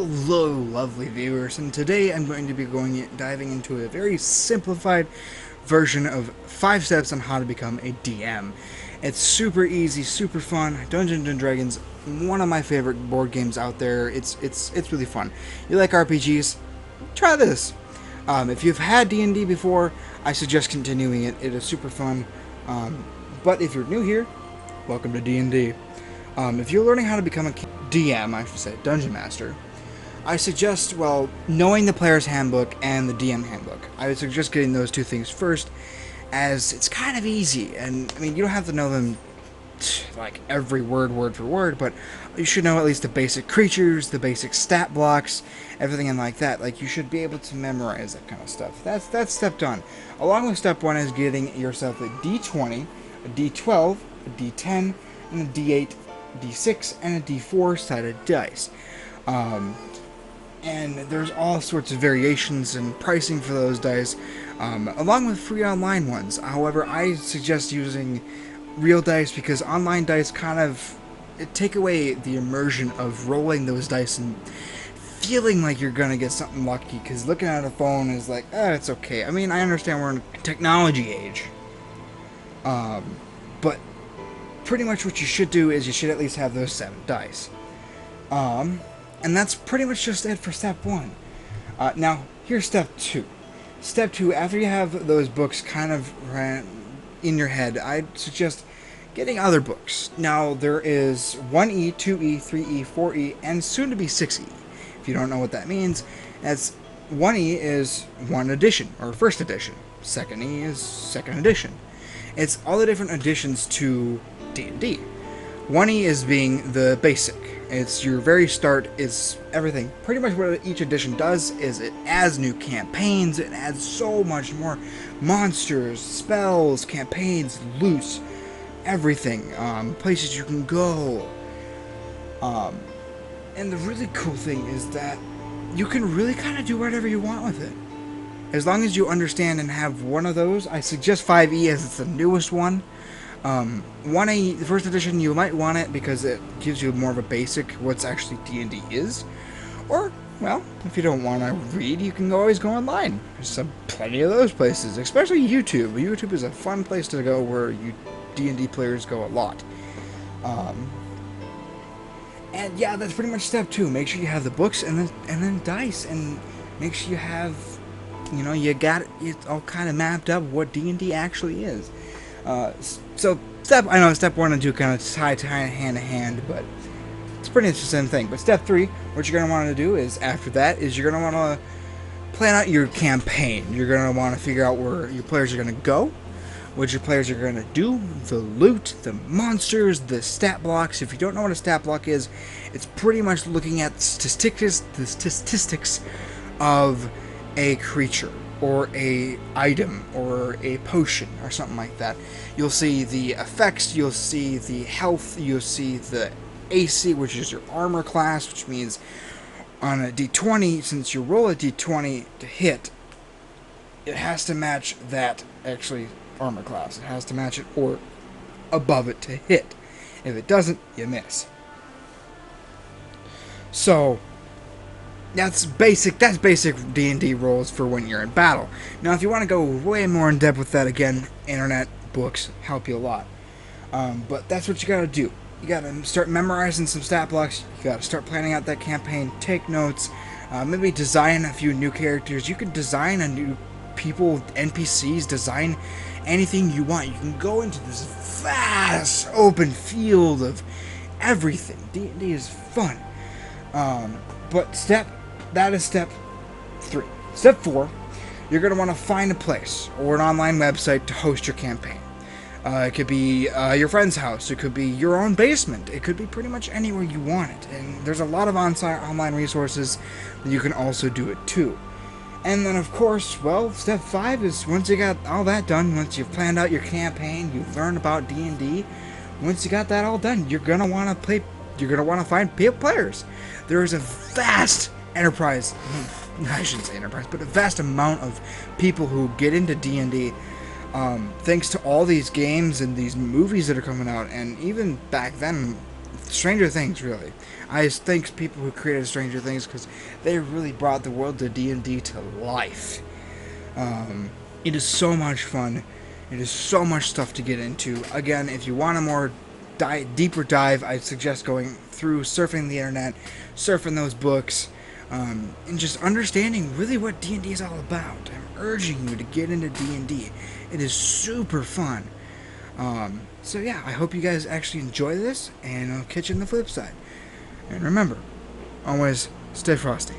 Hello, lovely viewers, and today I'm going to be diving into a very simplified version of 5 steps on how to become a DM. It's super easy, super fun. Dungeons and Dragons, one of my favorite board games out there. It's really fun. You like RPGs? Try this. If you've had D&D before, I suggest continuing it. It is super fun. But if you're new here, welcome to D&D. If you're learning how to become a DM, I should say, Dungeon Master, I suggest, well, knowing the player's handbook and the DM handbook. I would suggest getting those two things first, as it's kind of easy. And, I mean, you don't have to know them, like, every word for word, but you should know at least the basic creatures, the basic stat blocks, everything like that. Like, you should be able to memorize that kind of stuff. That's step done. Along with step 1 is getting yourself a D20, a D12, a D10, and a D8, D6, and a D4 sided dice. And there's all sorts of variations and pricing for those dice, along with free online ones. However, I suggest using real dice because online dice kind of take away the immersion of rolling those dice and feeling like you're gonna get something lucky, because looking at a phone is like, it's okay. I mean, I understand we're in a technology age, but pretty much what you should do is you should at least have those 7 dice. And that's pretty much just it for step 1. Now, here's step 2. Step 2, after you have those books kind of in your head, I'd suggest getting other books. Now, there is 1E, 2E, 3E, 4E, and soon to be 6E. If you don't know what that means, that's 1E is 1 edition, or first edition. 2nd E is 2nd edition. It's all the different additions to D&D. 1E is being the basic. It's your very start, it's everything. Pretty much what each edition does is it adds new campaigns, it adds so much more monsters, spells, campaigns, loot, everything, places you can go. And the really cool thing is that you can really kind of do whatever you want with it. As long as you understand and have one of those. I suggest 5E as it's the newest one. 1A, the first edition, you might want it because it gives you more of a basic what's actually D&D is. Or, well, if you don't want to read, you can always go online. There's plenty of those places, especially YouTube. YouTube is a fun place to go where you D&D players go a lot. And yeah, that's pretty much step 2. Make sure you have the books and then dice, and make sure you have, you got it all kind of mapped up what D&D actually is. So I know step 1 and 2 kind of tie hand to hand, but it's pretty much the same thing. But step 3, what you're going to want to do is, after that, is you're going to want to plan out your campaign. You're going to want to figure out where your players are going to go, what your players are going to do, the loot, the monsters, the stat blocks. If you don't know what a stat block is, it's pretty much looking at the statistics of a creature, or a item, or a potion, or something like that. You'll see the effects, you'll see the health, you'll see the AC, which is your armor class, which means on a D20, since you roll a D20 to hit, it has to match that, actually, armor class. It has to match it or above it to hit. If it doesn't, you miss. So that's basic D&D rules for when you're in battle. Now, if you want to go way more in depth with that, again, internet, books help you a lot. But that's what you gotta do. You gotta start memorizing some stat blocks. You gotta start planning out that campaign. Take notes. Maybe design a few new characters. You could design a new people, NPCs. Design anything you want. You can go into this vast open field of everything. D&D is fun. But that is step 3. Step 4, you're going to want to find a place or an online website to host your campaign. It could be your friend's house. It could be your own basement. It could be pretty much anywhere you want it. And there's a lot of online resources that you can also do it too. And then, of course, well, step 5 is once you got all that done, once you've planned out your campaign, you've learned about D&D, once you got that all done, you're going to want to play. You're going to want to find players. There is a vast enterprise, I shouldn't say enterprise, but a vast amount of people who get into D&D thanks to all these games and these movies that are coming out. And even back then, Stranger Things, really. I thank people who created Stranger Things because they really brought the world of D&D to life. It is so much fun. It is so much stuff to get into. Again, if you want a more deeper dive, I suggest going through surfing the internet, surfing those books, and just understanding really what D&D is all about. I'm urging you to get into D&D. It is super fun. So yeah, I hope you guys actually enjoy this, and I'll catch you on the flip side. And remember, always stay frosty.